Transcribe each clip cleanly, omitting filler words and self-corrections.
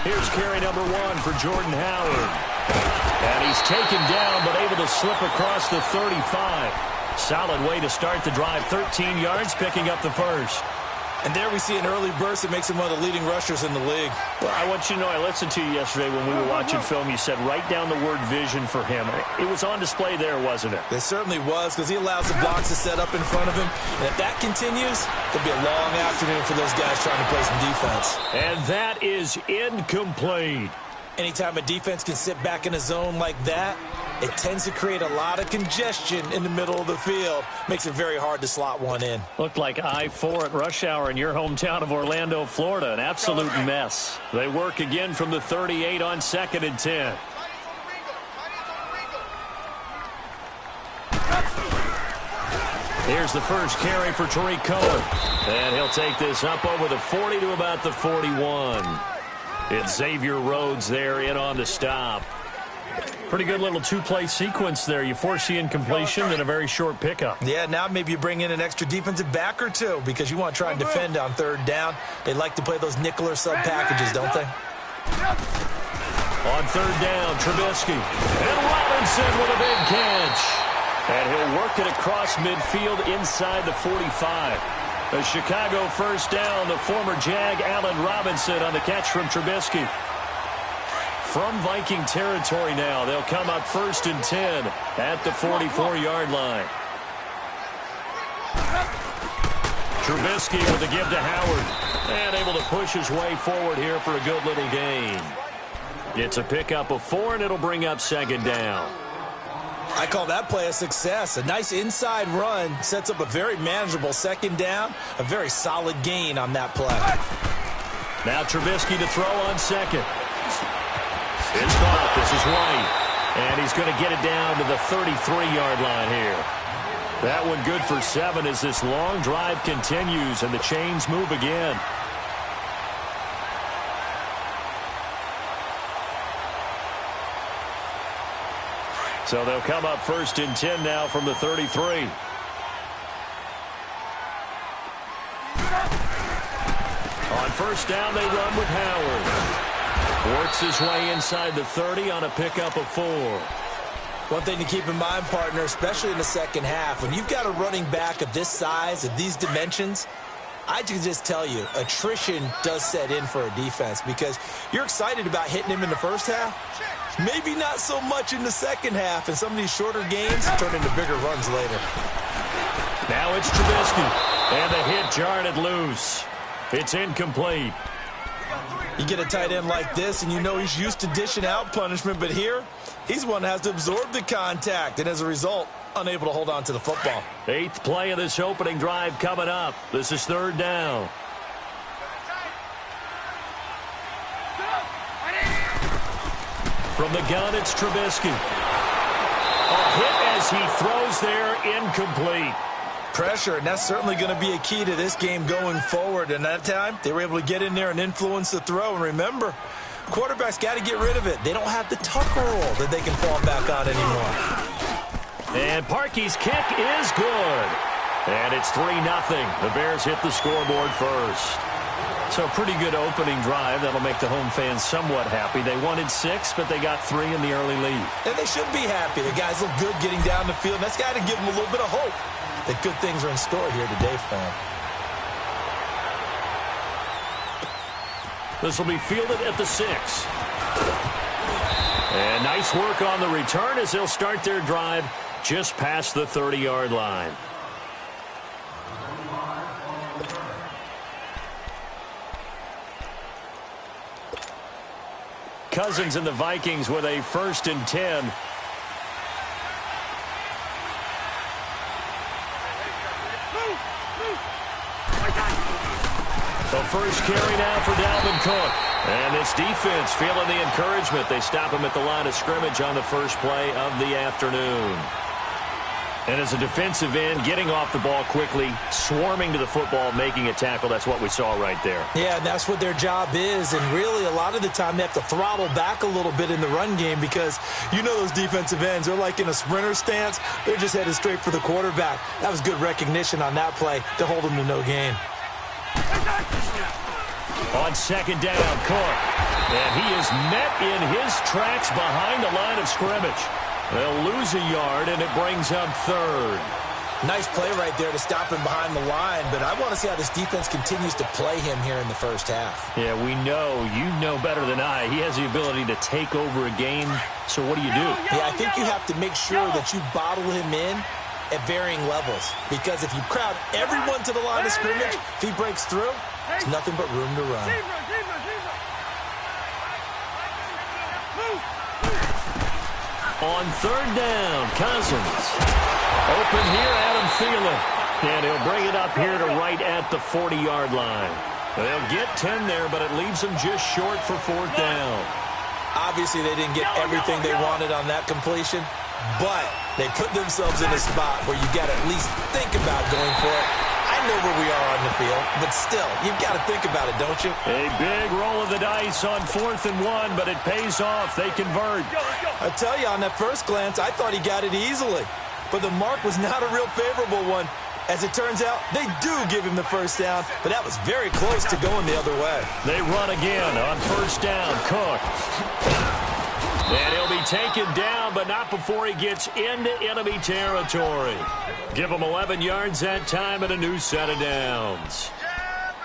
Here's carry number 1 for Jordan Howard. And he's taken down, but able to slip across the 35. Solid way to start the drive. 13 yards, picking up the first. And there we see an early burst that makes him one of the leading rushers in the league. Well, I want you to know, I listened to you yesterday when we were watching film. You said write down the word vision for him. It was on display there, wasn't it? It certainly was, because he allows the blocks to set up in front of him. And if that continues, it'll be a long afternoon for those guys trying to play some defense. And that is incomplete. Anytime a defense can sit back in a zone like that, it tends to create a lot of congestion in the middle of the field. Makes it very hard to slot one in. Looked like I-4 at rush hour in your hometown of Orlando, Florida. An absolute mess. They work again from the 38 on 2nd and 10. Here's the first carry for Tariq Cohen. And he'll take this up over the 40 to about the 41. It's Xavier Rhodes there in on the stop. Pretty good little two-play sequence there. You force the incompletion and a very short pickup. Yeah, now maybe you bring in an extra defensive back or two because you want to try and defend on 3rd down. They like to play those nickel or sub packages, don't they? On 3rd down, Trubisky. And Robinson with a big catch. And he'll work it across midfield inside the 45. A Chicago first down, the former Jag Allen Robinson on the catch from Trubisky. From Viking territory now, they'll come up 1st and 10 at the 44-yard line. Trubisky with the give to Howard. And able to push his way forward here for a good little gain. It's a pickup of 4, and it'll bring up 2nd down. I call that play a success. A nice inside run sets up a very manageable 2nd down. A very solid gain on that play. Now Trubisky to throw on 2nd. It's caught. This is White. And he's going to get it down to the 33-yard line here. That one good for 7 as this long drive continues and the chains move again. So they'll come up 1st and 10 now from the 33. On 1st down, they run with Howard. Works his way inside the 30 on a pickup of 4. One thing to keep in mind, partner, especially in the 2nd half, when you've got a running back of this size, of these dimensions, I can just tell you, attrition does set in for a defense because you're excited about hitting him in the 1st half. Maybe not so much in the 2nd half, and some of these shorter games turn into bigger runs later. Now it's Trubisky, and the hit jarred it loose. It's incomplete. You get a tight end like this, and you know he's used to dishing out punishment, but here, he's one that has to absorb the contact, and as a result, unable to hold on to the football. 8th play of this opening drive coming up. This is 3rd down. From the gun, it's Trubisky. A hit as he throws there, incomplete. Pressure, and that's certainly going to be a key to this game going forward. And that time, they were able to get in there and influence the throw. And remember, quarterbacks got to get rid of it. They don't have the Tucker roll that they can fall back on anymore. And Parkey's kick is good. And it's 3-0. The Bears hit the scoreboard first. So a pretty good opening drive. That'll make the home fans somewhat happy. They wanted 6, but they got 3 in the early lead. And they should be happy. The guys look good getting down the field. That's got to give them a little bit of hope that good things are in store here today for them. This will be fielded at the 6. And nice work on the return as they'll start their drive just past the 30-yard line. Cousins and the Vikings with a 1st and 10. The first carry now for Dalvin Cook. And this defense feeling the encouragement. They stop him at the line of scrimmage on the first play of the afternoon. And as a defensive end, getting off the ball quickly, swarming to the football, making a tackle, that's what we saw right there. Yeah, and that's what their job is. And really, a lot of the time, they have to throttle back a little bit in the run game because you know those defensive ends, they're like in a sprinter stance. They're just headed straight for the quarterback. That was good recognition on that play to hold them to no gain. On second down, Cook. And he is met in his tracks behind the line of scrimmage. They'll lose a yard, and it brings up third. Nice play right there to stop him behind the line, but I want to see how this defense continues to play him here in the first half. Yeah, we know. You know better than I. He has the ability to take over a game, so what do you do? Yeah, I think you have to make sure that you bottle him in at varying levels, because if you crowd everyone to the line of scrimmage, if he breaks through, there's nothing but room to run. On third down, Cousins. Open here, Adam Thielen. And he'll bring it up here to right at the 40-yard line. They'll get 10 there, but it leaves them just short for fourth down. Obviously, they didn't get everything they wanted on that completion, but they put themselves in a spot where you got to at least think about going for it. I know where we are on the field, but still, you've got to think about it, don't you? A big roll of the dice on 4th and 1, but it pays off. They convert. I tell you, on that first glance, I thought he got it easily, but the mark was not a real favorable one. As it turns out, they do give him the first down, but that was very close to going the other way. They run again on first down. Cook. And he'll be taken down, but not before he gets into enemy territory. Give him 11 yards that time and a new set of downs.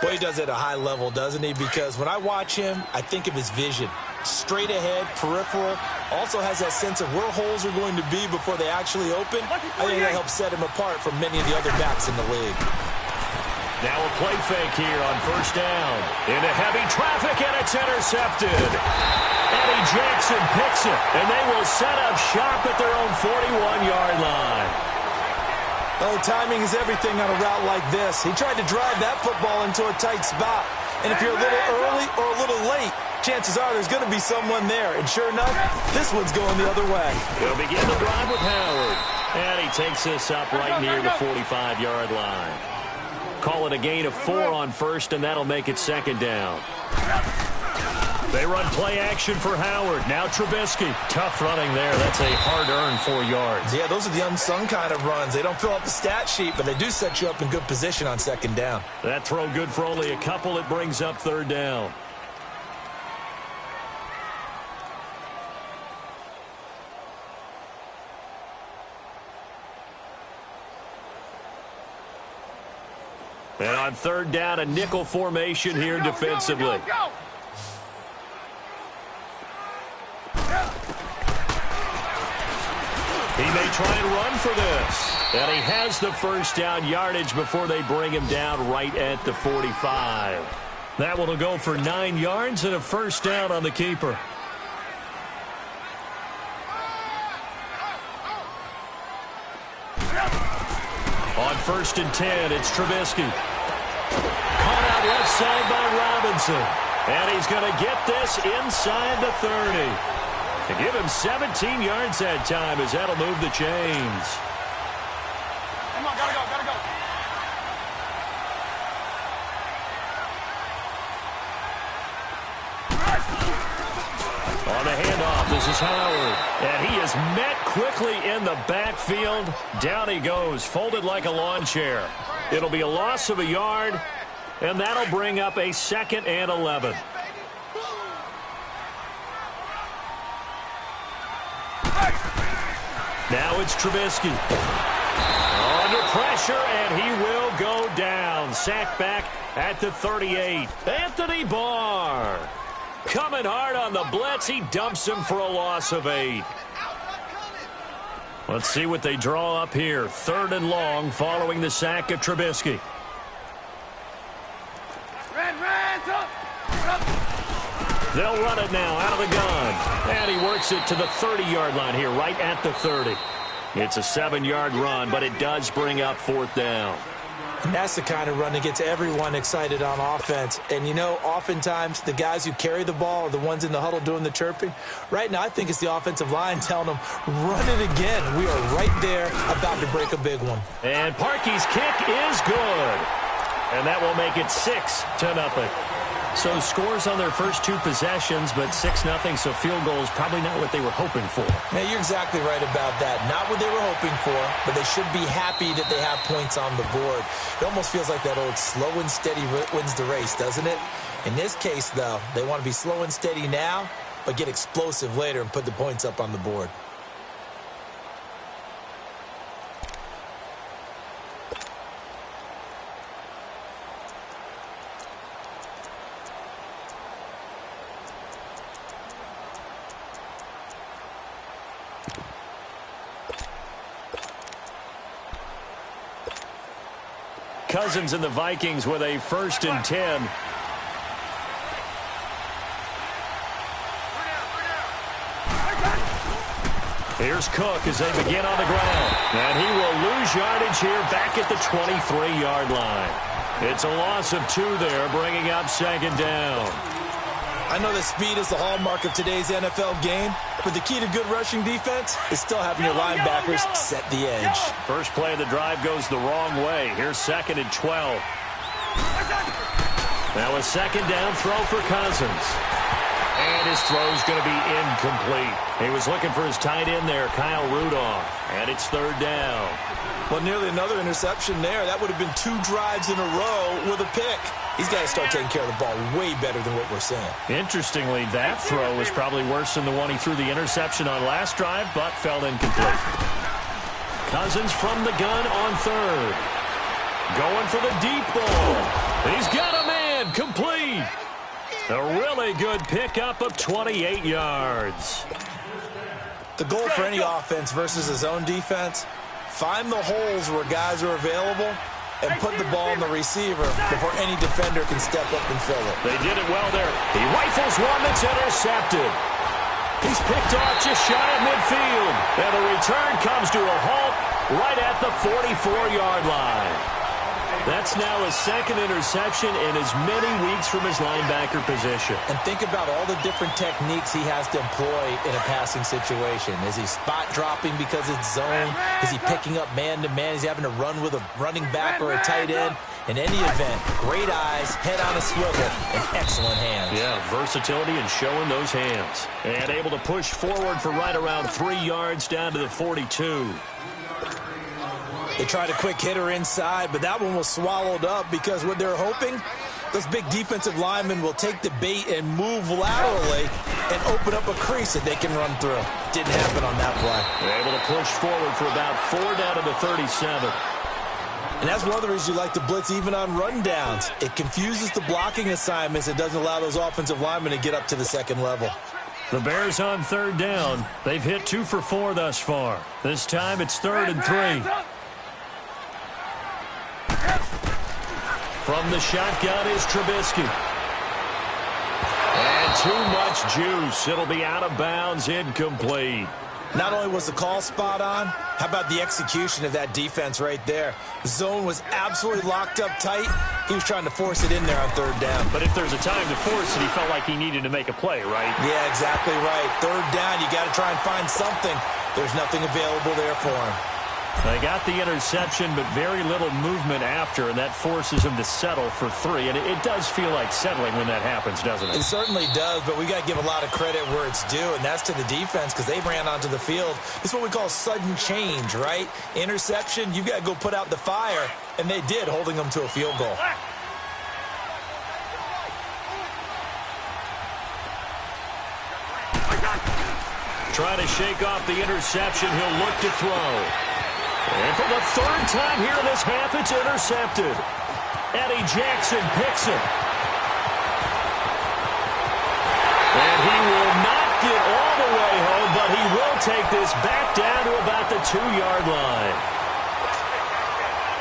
Boy, he does it at a high level, doesn't he? Because when I watch him, I think of his vision. Straight ahead, peripheral, also has that sense of where holes are going to be before they actually open. I think that helps set him apart from many of the other backs in the league. Now a play fake here on first down. Into heavy traffic, and it's intercepted. Eddie Jackson picks it, and they will set up shop at their own 41-yard line. Oh, timing is everything on a route like this. He tried to drive that football into a tight spot. And if you're a little early or a little late, chances are there's going to be someone there. And sure enough, this one's going the other way. He'll begin the drive with Howard. And he takes this up right near the 45-yard line. Call it a gain of 4 on first, and that'll make it second down. They run play action for Howard. Now Trubisky. Tough running there. That's a hard-earned 4 yards. Yeah, those are the unsung kind of runs. They don't fill up the stat sheet, but they do set you up in good position on second down. That throw good for only a couple. It brings up third down. And on third down, a nickel formation here defensively. Go. He may try and run for this. And he has the first down yardage before they bring him down right at the 45. That one will go for 9 yards and a first down on the keeper. On first and 10, it's Trubisky. Caught out left side by Robinson. And he's going to get this inside the 30. To give him 17 yards that time as that'll move the chains. Come on, gotta go, gotta go. On the handoff, this is Howard. And he is met quickly in the backfield. Down he goes, folded like a lawn chair. It'll be a loss of a yard, and that'll bring up a 2nd and 11. Now it's Trubisky. Under pressure, and he will go down. Sacked back at the 38. Anthony Barr. Coming hard on the blitz. He dumps him for a loss of 8. Let's see what they draw up here. 3rd and long following the sack of Trubisky. They'll run it now out of the gun. And he works it to the 30-yard line here, right at the 30. It's a 7-yard run, but it does bring up 4th down. And that's the kind of run that gets everyone excited on offense. And, you know, oftentimes the guys who carry the ball are the ones in the huddle doing the chirping. Right now, I think it's the offensive line telling them, run it again. We are right there about to break a big one. And Parkey's kick is good. And that will make it 6-0. So scores on their first 2 possessions, but 6-0, so field goal is probably not what they were hoping for. Yeah, you're exactly right about that. Not what they were hoping for, but they should be happy that they have points on the board. It almost feels like that old slow and steady wins the race, doesn't it? In this case, though, they want to be slow and steady now, but get explosive later and put the points up on the board. Cousins and the Vikings with a 1st and 10. Here's Cook as they begin on the ground. And he will lose yardage here back at the 23-yard line. It's a loss of 2 there, bringing up 2nd down. I know that speed is the hallmark of today's NFL game, but the key to good rushing defense is still having your linebackers set the edge. First play of the drive goes the wrong way. Here's 2nd and 12. Now a 2nd down throw for Cousins. And his throw's going to be incomplete. He was looking for his tight end there, Kyle Rudolph. And it's 3rd down. Well, nearly another interception there. That would have been 2 drives in a row with a pick. He's got to start taking care of the ball way better than what we're saying. Interestingly, that throw was probably worse than the one he threw the interception on last drive, but fell incomplete. Cousins from the gun on 3rd. Going for the deep ball. He's got a man. Complete. A really good pickup of 28 yards. The goal for any offense versus a zone defense, find the holes where guys are available and put the ball in the receiver before any defender can step up and fill it. They did it well there. He rifles one that's intercepted. He's picked off just shy of midfield. And the return comes to a halt right at the 44-yard line. That's now his 2nd interception in as many weeks from his linebacker position. And think about all the different techniques he has to employ in a passing situation. Is he spot dropping because it's zone? Is he picking up man-to-man? Is he having to run with a running back or a tight end? In any event, great eyes, head on a swivel, and excellent hands. Yeah, versatility and showing those hands. And able to push forward for right around 3 yards down to the 42. They tried a quick hitter inside, but that one was swallowed up because what they're hoping, those big defensive linemen will take the bait and move laterally and open up a crease that they can run through. Didn't happen on that play. They're able to push forward for about 4 down to the 37. And that's one of the reasons you like to blitz even on rundowns. It confuses the blocking assignments. It doesn't allow those offensive linemen to get up to the 2nd level. The Bears on 3rd down. They've hit 2 for 4 thus far. This time it's 3rd and 3. From the shotgun is Trubisky. And too much juice. It'll be out of bounds, incomplete. Not only was the call spot on, how about the execution of that defense right there? The zone was absolutely locked up tight. He was trying to force it in there on 3rd down. But if there's a time to force it, he felt like he needed to make a play, right? Yeah, exactly right. 3rd down, you got to try and find something. There's nothing available there for him. They got the interception, but very little movement after, and that forces him to settle for 3. And it does feel like settling when that happens, doesn't it? It certainly does, but we got to give a lot of credit where it's due, and that's to the defense because they ran onto the field. It's what we call sudden change, right? Interception, you got to go put out the fire, and they did, holding them to a field goal. Trying to shake off the interception. He'll look to throw. And for the 3rd time here in this half, it's intercepted. Eddie Jackson picks it. And he will not get all the way home, but he will take this back down to about the 2-yard line.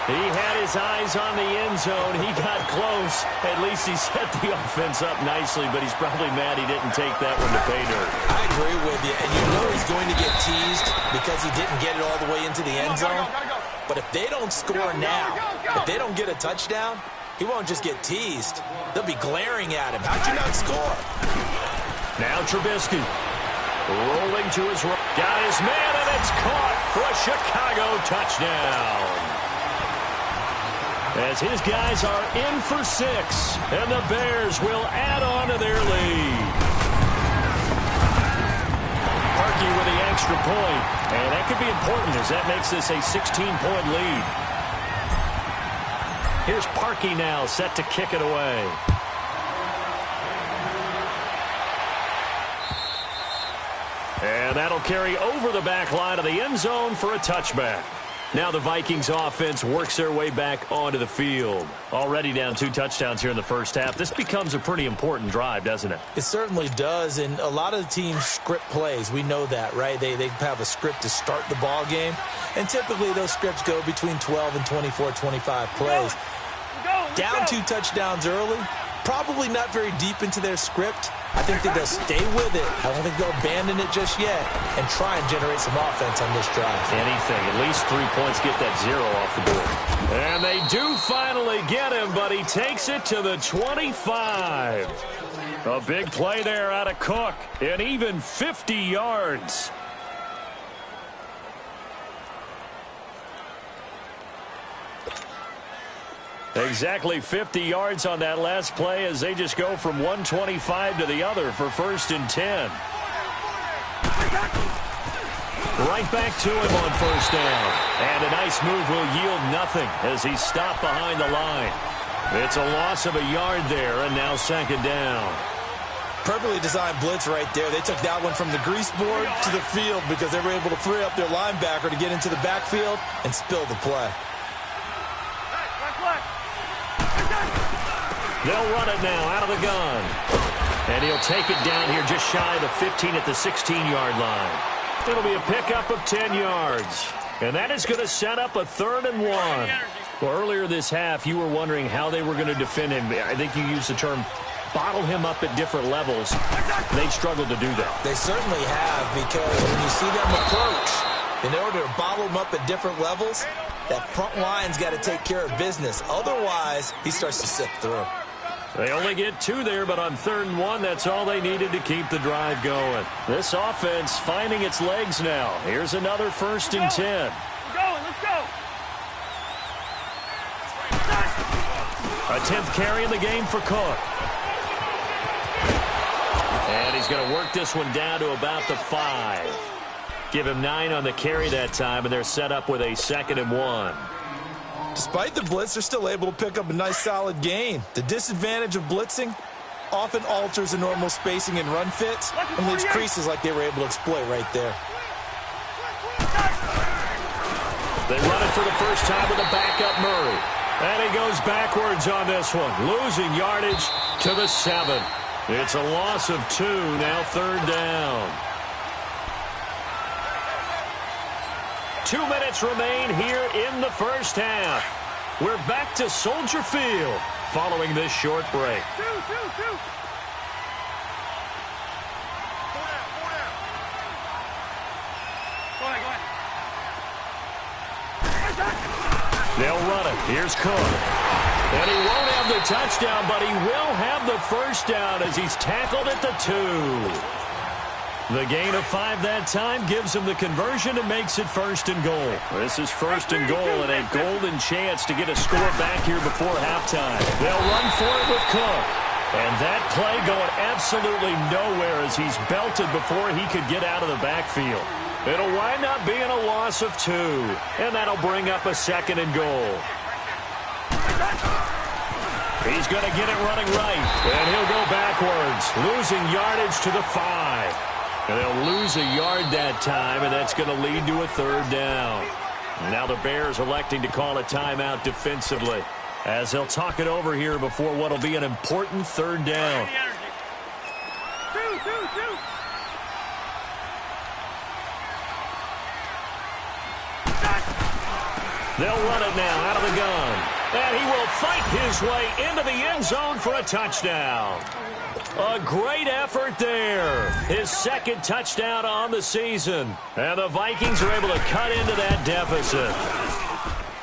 He had his eyes on the end zone. He got close. At least he set the offense up nicely, but he's probably mad he didn't take that one to pay dirt. I agree with you, and you know he's going to get teased because he didn't get it all the way into the end zone. But if they don't score now, if they don't get a touchdown, he won't just get teased. They'll be glaring at him. How'd you not score? Now Trubisky rolling to his right. Got his man, and it's caught for a Chicago touchdown. as his guys are in for 6, and the Bears will add on to their lead. Parkey with the extra point, and that could be important as that makes this a 16-point lead. Here's Parkey now set to kick it away. And that'll carry over the back line of the end zone for a touchback. Now the Vikings offense works their way back onto the field. Already down 2 touchdowns here in the first half. This becomes a pretty important drive, doesn't it? It certainly does, and a lot of the teams script plays. We know that, right? They have a script to start the ball game, and typically those scripts go between 12 and 24, 25 plays. Down 2 touchdowns early, probably not very deep into their script. I think that they'll stay with it. I don't think they'll abandon it just yet and try and generate some offense on this drive. Anything. At least 3 points, get that 0 off the board. And they do finally get him, but he takes it to the 25. A big play there out of Cook, and even 50 yards. Exactly 50 yards on that last play as they just go from 125 to the other for 1st and 10. Right back to him on 1st down. And a nice move will yield nothing as he's stopped behind the line. It's a loss of a yard there, and now 2nd down. Perfectly designed blitz right there. They took that one from the grease board to the field because they were able to free up their linebacker to get into the backfield and spill the play. They'll run it now out of the gun. And he'll take it down here just shy of the 15 at the 16-yard line. It'll be a pickup of 10 yards. And that is going to set up a 3rd and 1. Well, earlier this half, you were wondering how they were going to defend him. I think you used the term bottle him up at different levels. They've struggled to do that. They certainly have, because when you see them approach, in order to bottle him up at different levels, that front line's got to take care of business. Otherwise, he starts to slip through. They only get 2 there, but on 3rd and 1, that's all they needed to keep the drive going. This offense finding its legs now. Here's another 1st and 10. Let's go. A 10th carry in the game for Cook. And he's going to work this one down to about the 5. Give him 9 on the carry that time, and they're set up with a 2nd and 1. Despite the blitz, they're still able to pick up a nice, solid gain. The disadvantage of blitzing often alters the normal spacing and run fits and leaves creases like they were able to exploit right there. They run it for the first time with a backup Murray. And he goes backwards on this one, losing yardage to the 7. It's a loss of 2, now 3rd down. 2 minutes remain here in the first half. We're back to Soldier Field following this short break. Two. Go ahead. They'll run it. Here's Cook. And he won't have the touchdown, but he will have the 1st down as he's tackled at the 2. The gain of 5 that time gives him the conversion and makes it 1st and goal. This is 1st and goal and a golden chance to get a score back here before halftime. They'll run for it with Cook. And that play going absolutely nowhere as he's belted before he could get out of the backfield. It'll wind up being a loss of 2. And that'll bring up a 2nd and goal. He's going to get it running right. And he'll go backwards, losing yardage to the 5. And they'll lose a yard that time, and that's going to lead to a 3rd down. Now the Bears electing to call a timeout defensively as they'll talk it over here before what will be an important 3rd down. Two. They'll run it now out of the gun. And he will fight his way into the end zone for a touchdown. A great effort there. His 2nd touchdown on the season. And the Vikings are able to cut into that deficit.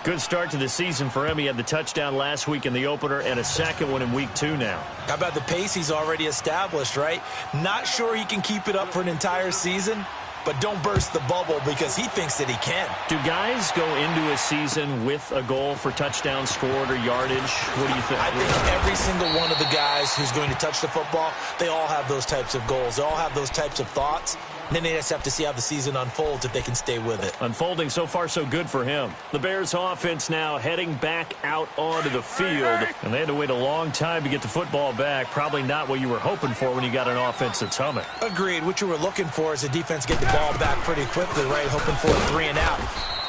Good start to the season for him. He had the touchdown last week in the opener and a 2nd one in week 2 now. How about the pace he's already established, right? Not sure he can keep it up for an entire season, but don't burst the bubble because he thinks that he can. Do guys go into a season with a goal for touchdown scored or yardage? What do you think? I think every single one of the guys who's going to touch the football, they all have those types of goals. They all have those types of thoughts. And then they just have to see how the season unfolds if they can stay with it. Unfolding so far so good for him. The Bears offense now heading back out onto the field. And they had to wait a long time to get the football back. Probably not what you were hoping for when you got an offense that's humming. Agreed. What you were looking for is the defense get the ball back pretty quickly, right? Hoping for a 3 and out.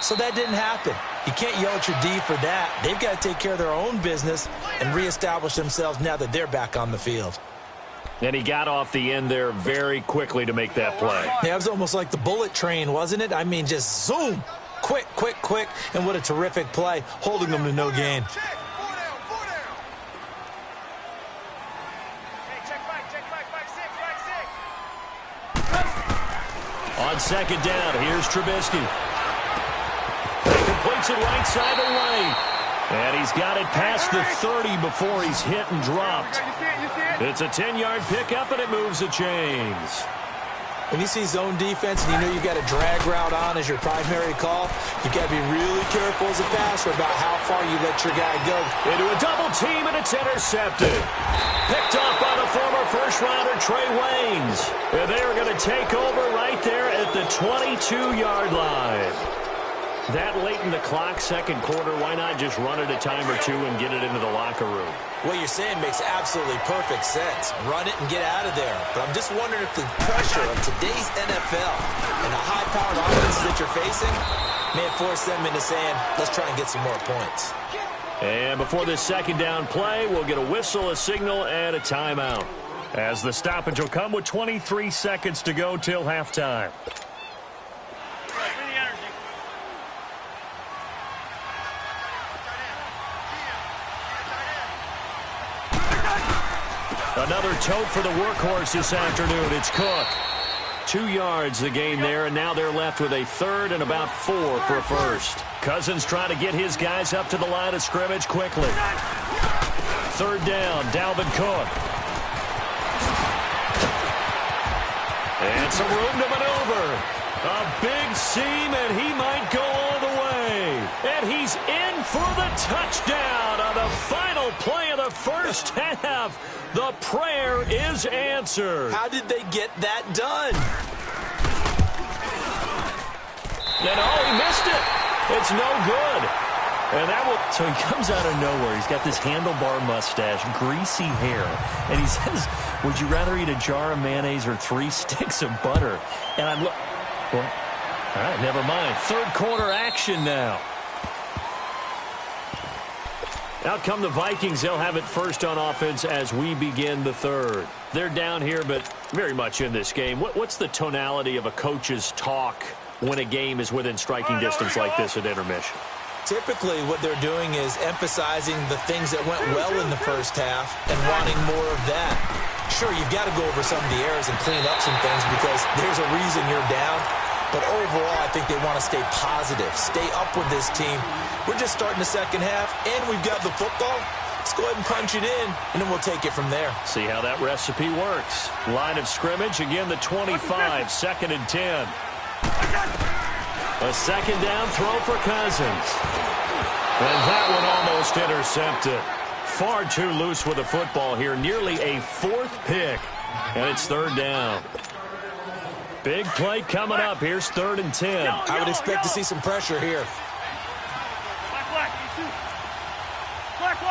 So that didn't happen. You can't yell at your D for that. They've got to take care of their own business and reestablish themselves now that they're back on the field. And he got off the end there very quickly to make that play. Yeah, it was almost like the bullet train, wasn't it? I mean, just zoom. Quick, quick, quick. And what a terrific play, holding them to no gain. On second down, here's Trubisky. He completes it right side away. And he's got it past the 30 before he's hit and dropped. It's a 10-yard pickup, and it moves the chains. When you see zone defense and you know you've got a drag route on as your primary call, you've got to be really careful as a passer about how far you let your guy go. Into a double team, and it's intercepted. Picked off by the former first-rounder Trey Waynes. And they are going to take over right there at the 22-yard line. That late in the clock, second quarter, why not just run it a time or two and get it into the locker room? What you're saying makes absolutely perfect sense. Run it and get out of there. But I'm just wondering if the pressure of today's NFL and the high-powered offenses that you're facing may force them into saying, let's try and get some more points. And before this second down play, we'll get a whistle, a signal, and a timeout. As the stoppage will come with 23 seconds to go till halftime. Another tote for the workhorse this afternoon. It's Cook. 2 yards the gain there, and now they're left with a third and about 4 for a first. Cousins trying to get his guys up to the line of scrimmage quickly. Third down, Dalvin Cook. And some room to maneuver. A big seam, and he might go all the way. And he's in for the touchdown on the final play of the first half. The prayer is answered. How did they get that done? And oh, he missed it. It's no good. And that will. So he comes out of nowhere. He's got this handlebar mustache, greasy hair, and he says, "Would you rather eat a jar of mayonnaise or 3 sticks of butter?" And I'm look. Well, all right, never mind. Third quarter action now. Out come the Vikings. They'll have it first on offense as we begin the third. They're down here, but very much in this game. What's the tonality of a coach's talk when a game is within striking distance like this at intermission? Typically, what they're doing is emphasizing the things that went well in the first half and wanting more of that. Sure, you've got to go over some of the errors and clean up some things because there's a reason you're down. But overall, I think they want to stay positive, stay up with this team. We're just starting the second half, and we've got the football. Let's go ahead and punch it in, and then we'll take it from there. See how that recipe works. Line of scrimmage, again the 25, second and 10. A second down throw for Cousins. And that one almost intercepted. Far too loose with the football here. Nearly a 4th pick. And it's third down. Big play coming up. Here's third and 10. I would expect to see some pressure here. Black, E2. Black.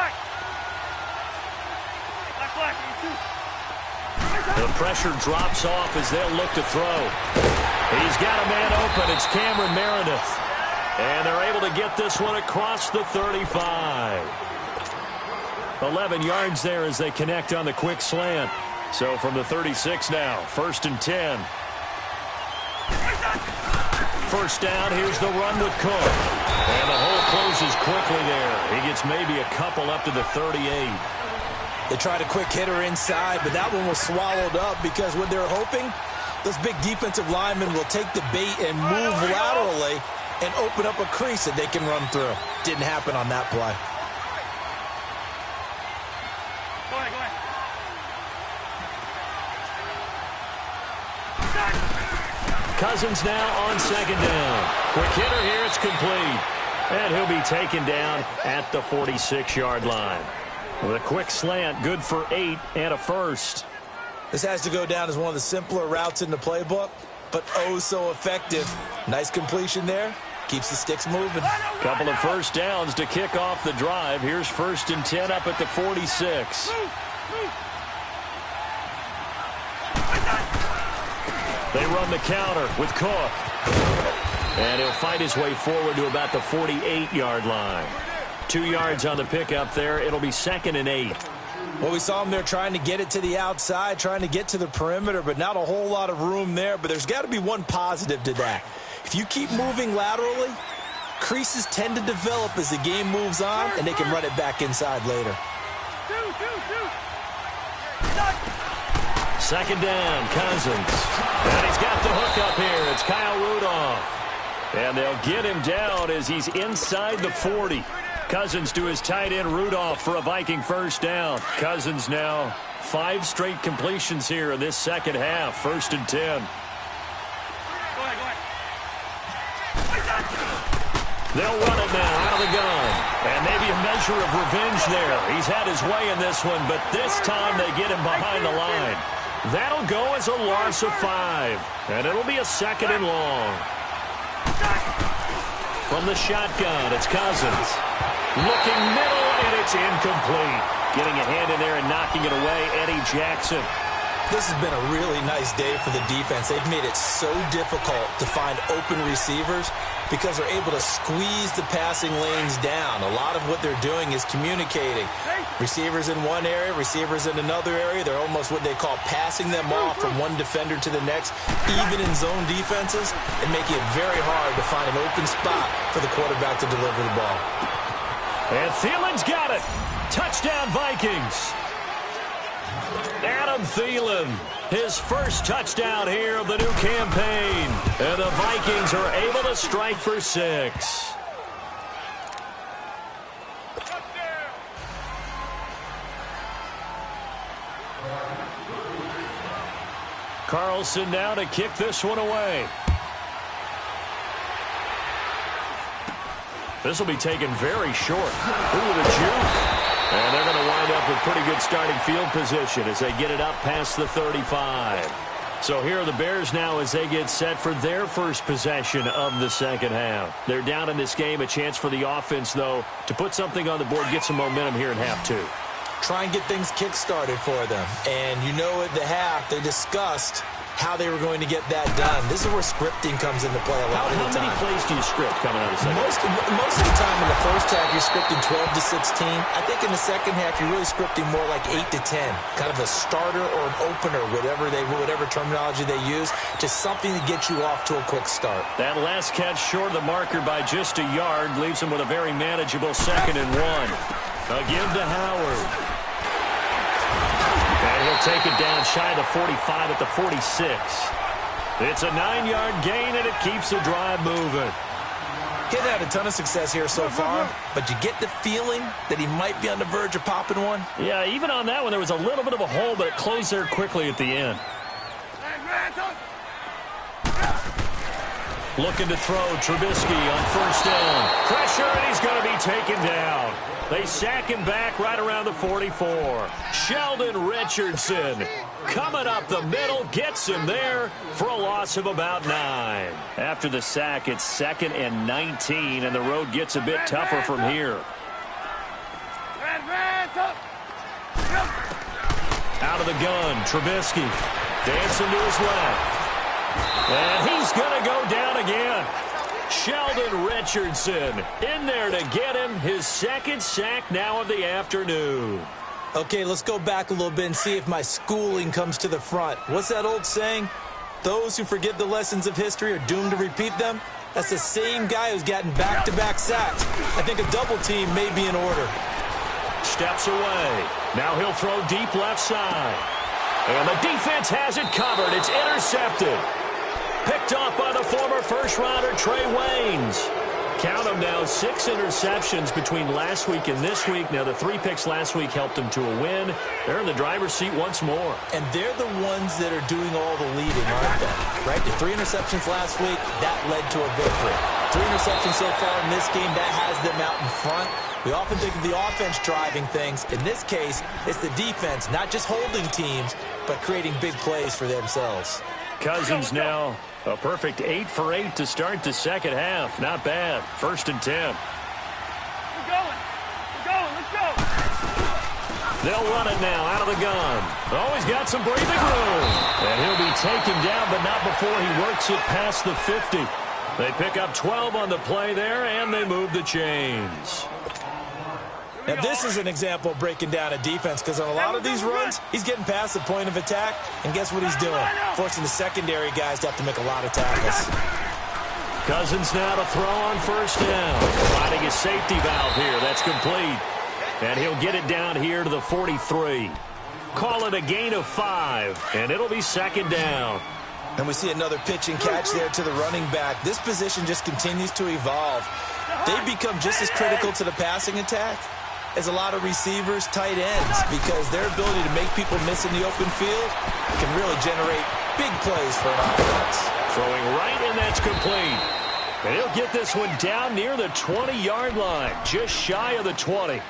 Black, E2. The pressure drops off as they'll look to throw. He's got a man open. It's Cameron Meredith. And they're able to get this one across the 35. 11 yards there as they connect on the quick slant. So from the 36 now, first and 10. First down, here's the run with Cook. And the hole closes quickly there. He gets maybe a couple up to the 38. They tried a quick hitter inside, but that one was swallowed up because what they're hoping, those big defensive linemen will take the bait and move laterally and open up a crease that they can run through. Didn't happen on that play. Go ahead. Cousins now on second down. Quick hitter here, it's complete. And he'll be taken down at the 46-yard line. With a quick slant, good for 8 and a first. This has to go down as one of the simpler routes in the playbook, but oh so effective. Nice completion there. Keeps the sticks moving. Couple of first downs to kick off the drive. Here's 1st and 10 up at the 46. They run the counter with Cook. And he'll fight his way forward to about the 48-yard line. 2 yards on the pickup there. It'll be 2nd and 8. Well, we saw him there trying to get it to the outside, trying to get to the perimeter, but not a whole lot of room there. But there's got to be one positive to that. If you keep moving laterally, creases tend to develop as the game moves on, and they can run it back inside later. 2nd down, Cousins. And he's got the hook up here. It's Kyle Rudolph. And they'll get him down as he's inside the 40. Cousins to his tight end Rudolph for a Viking first down. Cousins now 5 straight completions here in this second half. 1st and 10. They'll run it now out of the gun. And maybe a measure of revenge there. He's had his way in this one, but this time they get him behind the line. That'll go as a loss of 5. And it'll be a 2nd and long. From the shotgun, it's Cousins. Looking middle, and it's incomplete. Getting a hand in there and knocking it away, Eddie Jackson. This has been a really nice day for the defense. They've made it so difficult to find open receivers because they're able to squeeze the passing lanes down. A lot of what they're doing is communicating. Receivers in one area, receivers in another area. They're almost what they call passing them off from one defender to the next, even in zone defenses, and making it very hard to find an open spot for the quarterback to deliver the ball. And Thielen's got it. Touchdown, Vikings. Adam Thielen, his first touchdown here of the new campaign. And the Vikings are able to strike for 6. Carlson now to kick this one away. This will be taken very short. Ooh, the juke. And they're going to wind up with pretty good starting field position as they get it up past the 35. So here are the Bears now as they get set for their first possession of the second half. They're down in this game. A chance for the offense, though, to put something on the board, get some momentum here in half 2. Try and get things kick-started for them. And you know at the half, they discussed how they were going to get that done. This is where scripting comes into play a lot of the time. How many plays do you script coming out of the second half? Most of the time in the first half, you're scripting 12 to 16. I think in the second half, you're really scripting more like 8 to 10. Kind of a starter or an opener, whatever terminology they use. Just something to get you off to a quick start. That last catch short of the marker by just a yard leaves him with a very manageable 2nd and 1. Again to Howard. And he'll take it down shy of the 45 at the 46. It's a 9-yard gain, and it keeps the drive moving. He hasn't had a ton of success here so far, but you get the feeling that he might be on the verge of popping one. Yeah, even on that one, there was a little bit of a hole, but it closed there quickly at the end. Looking to throw, Trubisky on first down. Pressure, and he's going to be taken down. They sack him back right around the 44. Sheldon Richardson coming up the middle, gets him there for a loss of about 9. After the sack, it's 2nd and 19, and the road gets a bit tougher from here. Out of the gun, Trubisky dancing to his left. And he's going to go down again. Sheldon Richardson in there to get him his 2nd sack now of the afternoon. Okay, let's go back a little bit and see if my schooling comes to the front. What's that old saying? Those who forget the lessons of history are doomed to repeat them. That's the same guy who's gotten back-to-back sacks. I think a double team may be in order. Steps away. Now he'll throw deep left side. And the defense has it covered. It's intercepted. Picked off by the former first-rounder Trey Waynes. Count them now, 6 interceptions between last week and this week. Now, the 3 picks last week helped them to a win. They're in the driver's seat once more. And they're the ones that are doing all the leading, aren't they? Right? The 3 interceptions last week, that led to a victory. 3 interceptions so far in this game, that has them out in front. We often think of the offense driving things. In this case, it's the defense, not just holding teams, but creating big plays for themselves. Cousins now a perfect 8 for 8 to start the second half. Not bad. 1st and 10. We're going. We're going. Let's go. They'll run it now out of the gun. Oh, he's got some breathing room. And he'll be taken down, but not before he works it past the 50. They pick up 12 on the play there, and they move the chains. Now, this is an example of breaking down a defense, because on a lot of these runs, he's getting past the point of attack, and guess what he's doing? Forcing the secondary guys to have to make a lot of tackles. Cousins now to throw on 1st down. Finding a safety valve here. That's complete. And he'll get it down here to the 43. Call it a gain of 5, and it'll be 2nd down. And we see another pitch and catch there to the running back. This position just continues to evolve. They become just as critical to the passing attack as a lot of receivers, tight ends, because their ability to make people miss in the open field can really generate big plays for an offense. Throwing right, and that's complete. And he'll get this one down near the 20-yard line, just shy of the 20.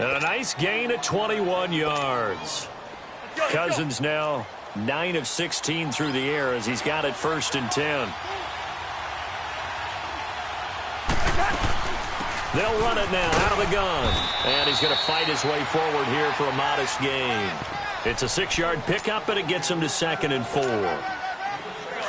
And a nice gain of 21 yards. Cousins now 9 of 16 through the air as he's got it 1st and 10. They'll run it now out of the gun. And he's going to fight his way forward here for a modest gain. It's a 6-yard pickup, and it gets him to 2nd and 4.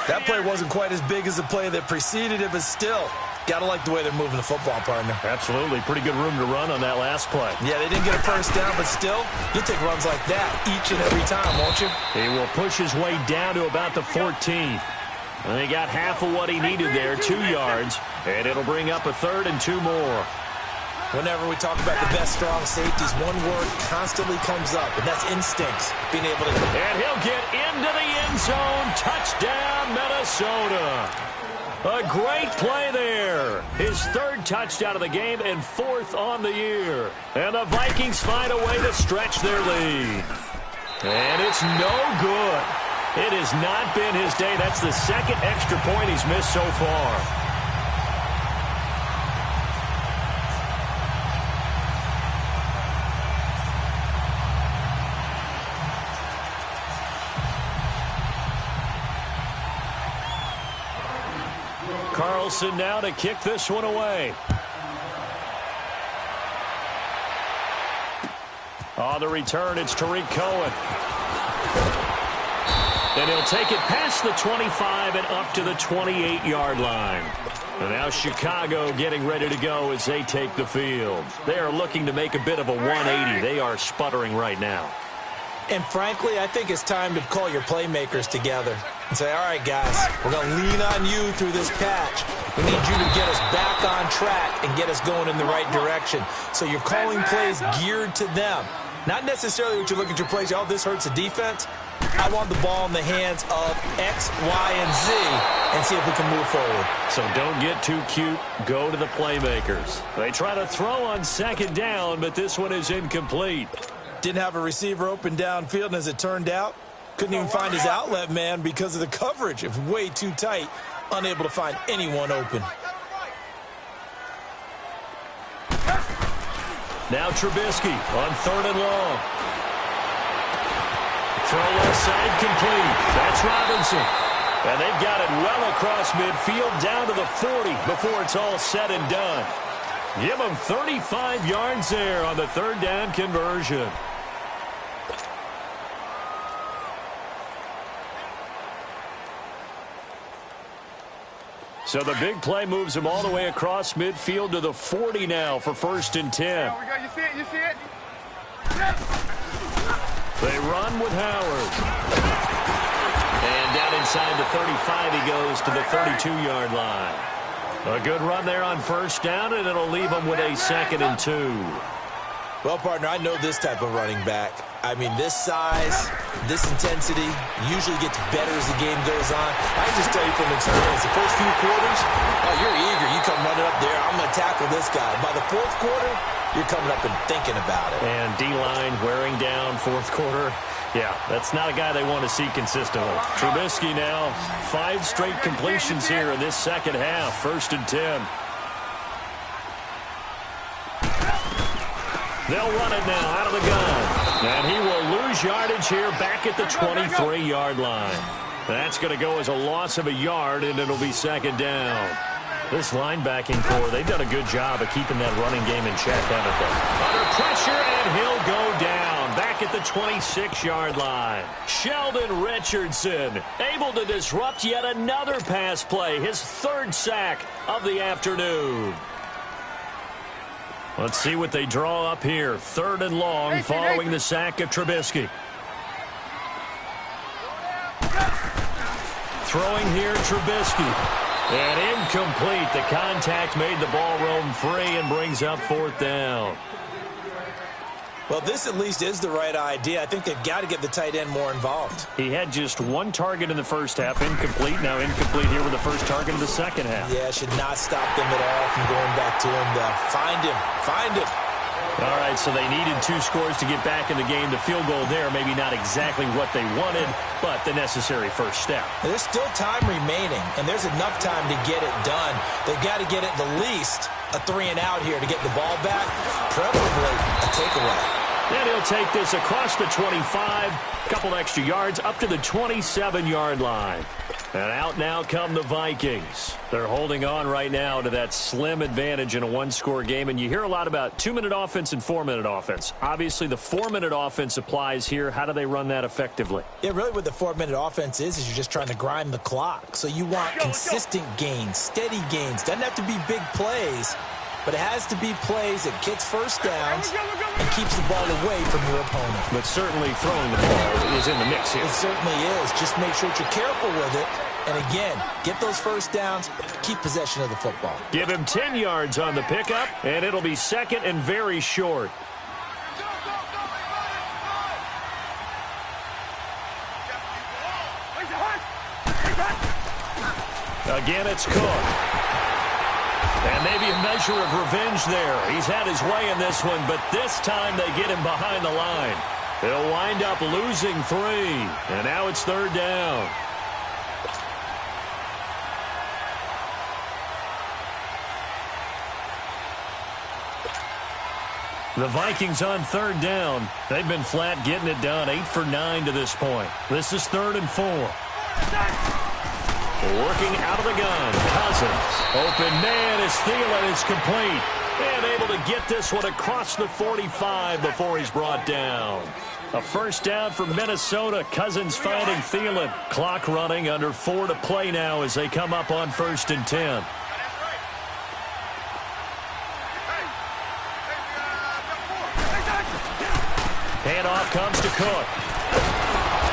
That play wasn't quite as big as the play that preceded it, but still, got to like the way they're moving the football, partner. Absolutely. Pretty good room to run on that last play. Yeah, they didn't get a 1st down, but still, you'll take runs like that each and every time, won't you? He will push his way down to about the 14. And he got half of what he needed there, 2 yards, and it'll bring up a 3rd and 2 more. Whenever we talk about the best strong safeties, one word constantly comes up, and that's instincts. Being able to... And he'll get into the end zone. Touchdown, Minnesota. A great play there. His 3rd touchdown of the game and 4th on the year. And the Vikings find a way to stretch their lead. And it's no good. It has not been his day. That's the 2nd extra point he's missed so far. Carlson now to kick this one away. On the return, it's Tariq Cohen. And he'll take it past the 25 and up to the 28-yard line. And now Chicago getting ready to go as they take the field. They are looking to make a bit of a 180. They are sputtering right now. And frankly, I think it's time to call your playmakers together and say, all right, guys, we're going to lean on you through this patch. We need you to get us back on track and get us going in the right direction. So you're calling plays geared to them. Not necessarily what you look at your plays, oh, this hurts the defense. I want the ball in the hands of X, Y, and Z and see if we can move forward. So don't get too cute. Go to the playmakers. They try to throw on 2nd down, but this one is incomplete. Didn't have a receiver open downfield, and as it turned out, couldn't even find his outlet man because of the coverage. It was way too tight, unable to find anyone open. Now Trubisky on 3rd and long. Throw left side complete. That's Robinson. And they've got it well across midfield down to the 40 before it's all said and done. Give them 35 yards there on the 3rd down conversion. So the big play moves him all the way across midfield to the 40 now for 1st and 10. There we go. You see it? You see it? They run with Howard. And down inside the 35 he goes to the 32-yard line. A good run there on 1st down, and it'll leave him with a 2nd and 2. Well, partner, I know this type of running back. I mean, this size, this intensity usually gets better as the game goes on. I can just tell you from experience, the first few quarters, oh, you're eager. You come running up there, I'm going to tackle this guy. By the fourth quarter, you're coming up and thinking about it. And D-line wearing down fourth quarter. Yeah, that's not a guy they want to see consistently. Trubisky now, 5 straight completions here in this second half. 1st and 10. They'll run it now out of the gun. And he will lose yardage here back at the 23-yard line. That's going to go as a loss of a yard, and it'll be 2nd down. This linebacking core, they've done a good job of keeping that running game in check, haven't they? Under pressure, and he'll go down back at the 26-yard line. Sheldon Richardson able to disrupt yet another pass play, his 3rd sack of the afternoon. Let's see what they draw up here. 3rd and long following the sack of Trubisky. Throwing here, Trubisky. And incomplete. The contact made the ball roam free and brings up 4th down. Well, this at least is the right idea. I think they've got to get the tight end more involved. He had just 1 target in the first half, incomplete. Now incomplete here with the first target in the second half. Yeah, should not stop them at all from going back to him. Find him. Find him. All right, so they needed 2 scores to get back in the game. The field goal there, maybe not exactly what they wanted, but the necessary first step. There's still time remaining, and there's enough time to get it done. They've got to get at the least a 3-and-out here to get the ball back, preferably a takeaway. And he'll take this across the 25, a couple extra yards up to the 27-yard line. And out now come the Vikings. They're holding on right now to that slim advantage in a 1-score game. And you hear a lot about 2-minute offense and 4-minute offense. Obviously, the 4-minute offense applies here. How do they run that effectively? Yeah, really what the 4-minute offense is you're just trying to grind the clock. So you want consistent gains, steady gains. Doesn't have to be big plays, but it has to be plays that gets first downs and keeps the ball away from your opponent. But certainly throwing the ball is in the mix here. It certainly is. Just make sure that you're careful with it. And again, get those first downs, keep possession of the football. Give him 10 yards on the pickup, and it'll be 2nd and very short. Again, it's Cook. And maybe a measure of revenge there. He's had his way in this one, but this time they get him behind the line. They'll wind up losing 3, and now it's 3rd down. The Vikings on 3rd down. They've been flat getting it done, 8 for 9 to this point. This is 3rd and 4. Working out of the gun. Cousins. Open man is Thielen. It's complete. And able to get this one across the 45 before he's brought down. A first down for Minnesota. Cousins finding Thielen. Clock running, under 4 to play now as they come up on 1st and 10. Handoff comes to Cook.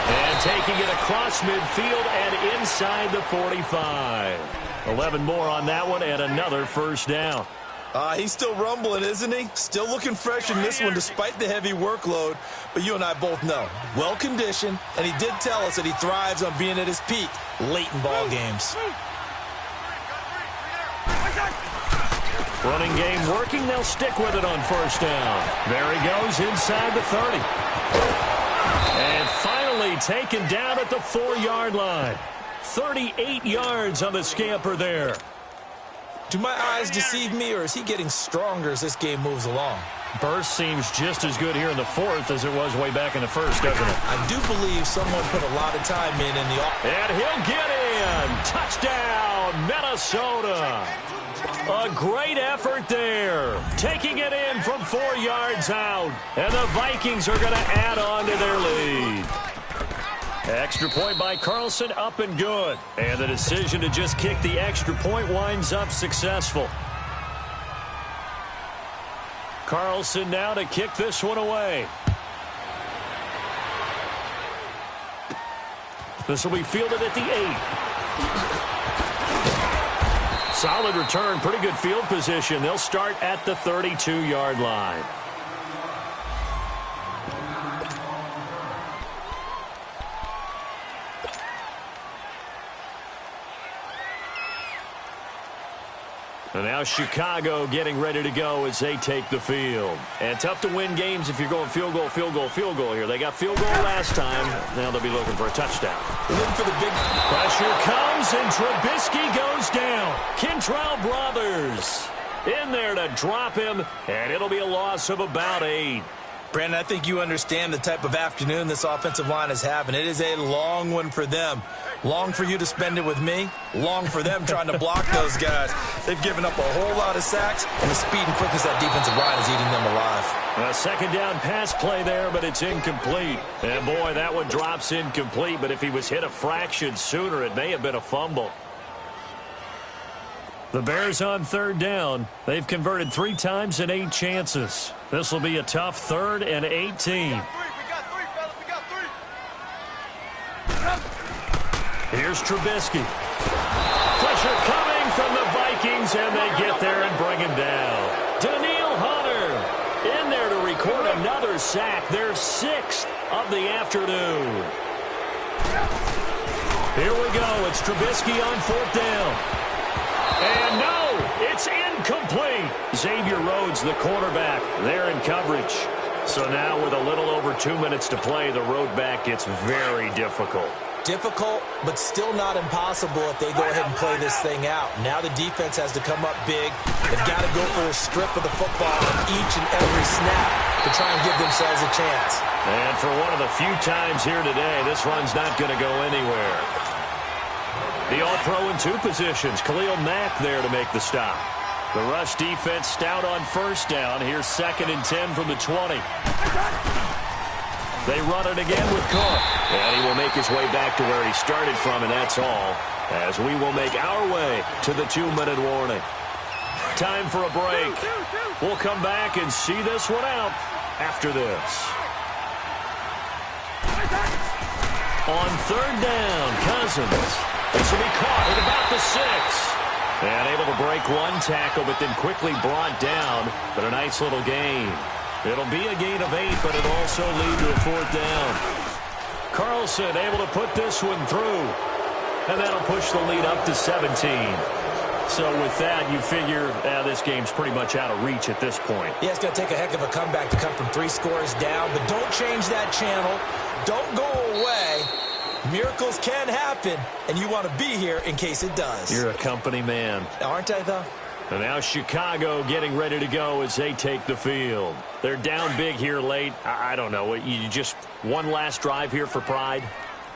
And taking it across midfield and inside the 45. 11 more on that one and another first down. He's still rumbling, isn't he? Still looking fresh in this one despite the heavy workload. But you and I both know, well-conditioned, and he did tell us that he thrives on being at his peak late in ball games. Running game working. They'll stick with it on first down. There he goes inside the 30. And finally taken down at the 4-yard line. 38 yards on the scamper there. Do my eyes deceive me, or is he getting stronger as this game moves along? Burst seems just as good here in the 4th as it was way back in the 1st, doesn't it? I do believe someone put a lot of time in the offense. And he'll get in. Touchdown, Minnesota. A great effort there. Taking it in from 4 yards out. And the Vikings are going to add on to their lead. Extra point by Carlson, up and good. And the decision to just kick the extra point winds up successful. Carlson now to kick this one away. This will be fielded at the 8. Solid return, pretty good field position. They'll start at the 32-yard line. And now Chicago getting ready to go as they take the field. And tough to win games if you're going field goal, field goal, field goal here. They got field goal last time. Now they'll be looking for a touchdown. Looking for the big pressure comes, and Trubisky goes down. Kentrell Brothers in there to drop him, and it'll be a loss of about 8. Brandon, I think you understand the type of afternoon this offensive line is having. It is a long one for them. Long for you to spend it with me. Long for them trying to block those guys. They've given up a whole lot of sacks, and the speed and quickness that defensive line is eating them alive. A second down pass play there, but it's incomplete. And boy, that one drops incomplete, but if he was hit a fraction sooner, it may have been a fumble. The Bears on third down. They've converted 3 times in 8 chances. This will be a tough 3rd and 18. We got 3, fellas. We got 3. Here's Trubisky. Pressure coming from the Vikings, and they get there and bring him down. Daniil Hunter in there to record another sack, their 6th of the afternoon. Here we go. It's Trubisky on 4th down. And no, it's incomplete. Xavier Rhodes, the quarterback, there in coverage. So now with a little over 2 minutes to play, the road back gets very difficult. Difficult, but still not impossible if they go ahead and play this thing out. Now the defense has to come up big. They've got to go for a strip of the football on each and every snap to try and give themselves a chance. And for one of the few times here today, this run's not going to go anywhere. The All-Pro in 2 positions. Khalil Mack there to make the stop. The rush defense stout on 1st down. Here's 2nd and 10 from the 20. They run it again with Cook. And he will make his way back to where he started from, and that's all. As we will make our way to the 2-minute warning. Time for a break. We'll come back and see this one out after this. On 3rd down, Cousins. This will be caught at about the 6. And able to break 1 tackle, but then quickly brought down. But a nice little gain. It'll be a gain of 8, but it'll also lead to a 4th down. Carlson able to put this one through. And that'll push the lead up to 17. So with that, you figure this game's pretty much out of reach at this point. Yeah, it's going to take a heck of a comeback to come from 3 scores down. But don't change that channel. Don't go away. Miracles can happen, and you want to be here in case it does. You're a company man. Aren't I, though? And now Chicago getting ready to go as they take the field. They're down big here late. I don't know. You just one last drive here for pride?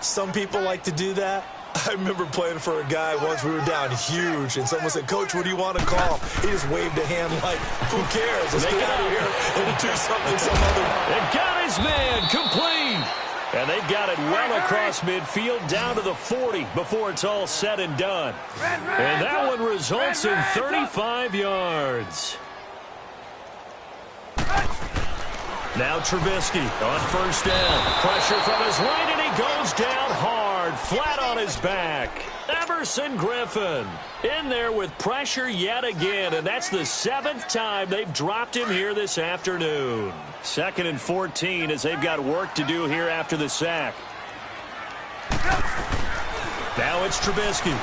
Some people like to do that. I remember playing for a guy once. We were down huge, and someone said, "Coach, what do you want to call?" He just waved a hand like, "Who cares? Let's get out of here and do something some other way." They've got his man complete. And they've got it well across midfield down to the 40 before it's all said and done. And that one results in 35 yards. Now Trubisky on 1st down. Pressure from his right, and he goes down hard, flat on his back. Everson Griffin in there with pressure yet again, and that's the 7th time they've dropped him here this afternoon. 2nd and 14 as they've got work to do here after the sack. Now it's Trubisky.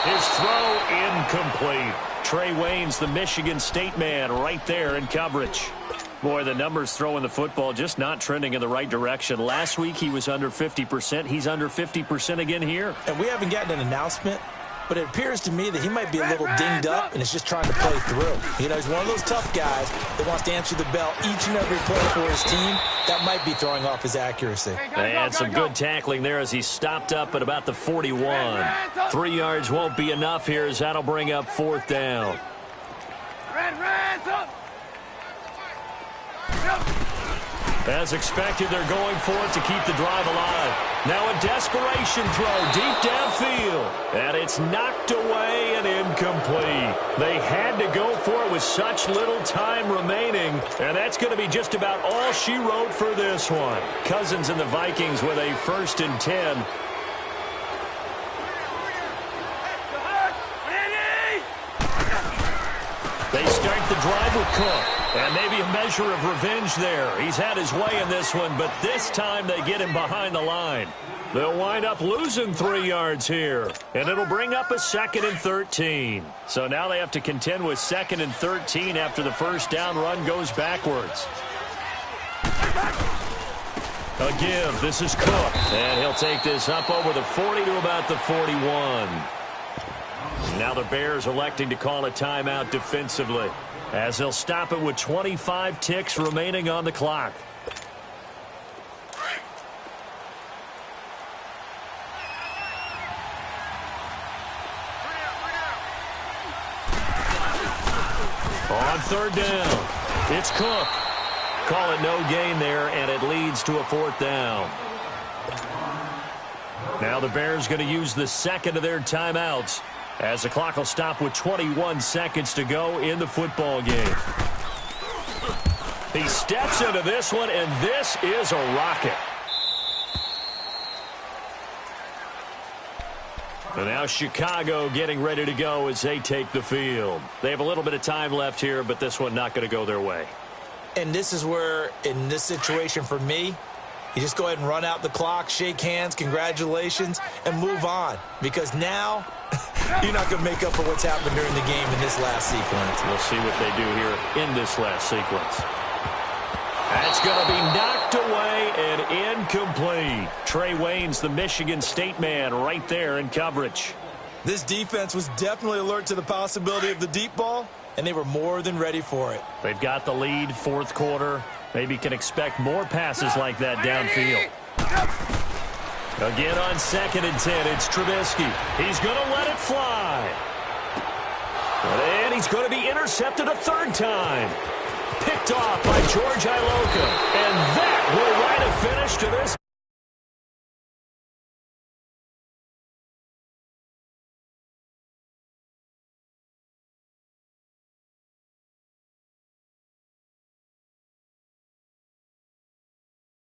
His throw incomplete. Trey Waynes, the Michigan State man, right there in coverage. Boy, the numbers throwing the football just not trending in the right direction. Last week he was under 50%. He's under 50% again here. And we haven't gotten an announcement, but it appears to me that he might be a little dinged up and is just trying to play through. You know, he's one of those tough guys that wants to answer the bell each and every play for his team. That might be throwing off his accuracy. And some good tackling there as he stopped up at about the 41. 3 yards won't be enough here as that'll bring up 4th down. As expected, they're going for it to keep the drive alive. Now a desperation throw deep downfield. And it's knocked away and incomplete. They had to go for it with such little time remaining. And that's going to be just about all she wrote for this one. Cousins and the Vikings with a 1st and 10. They start the drive with Cook. And maybe a measure of revenge there. He's had his way in this one, but this time they get him behind the line. They'll wind up losing 3 yards here, and it'll bring up a 2nd and 13. So now they have to contend with 2nd and 13 after the first down run goes backwards. A give. This is Cook, and he'll take this up over the 40 to about the 41. Now the Bears electing to call a timeout defensively, as they'll stop it with 25 ticks remaining on the clock. On 3rd down, it's Cook. Call it no gain there, and it leads to a 4th down. Now the Bears going to use the 2nd of their timeouts, as the clock will stop with 21 seconds to go in the football game. He steps into this one, and this is a rocket. And now Chicago getting ready to go as they take the field. They have a little bit of time left here, but this one not going to go their way. And this is where, in this situation for me, you just go ahead and run out the clock, shake hands, congratulations, and move on. Because now, you're not going to make up for what's happened during the game in this last sequence. We'll see what they do here in this last sequence. That's going to be knocked away and incomplete. Trey Wayne's the Michigan State man right there in coverage. This defense was definitely alert to the possibility of the deep ball, and they were more than ready for it. They've got the lead, 4th quarter. Maybe can expect more passes like that downfield. Again on 2nd and 10, it's Trubisky. He's going to let it fly. And he's going to be intercepted a 3rd time. Picked off by George Iloka. And that will write a finish to this.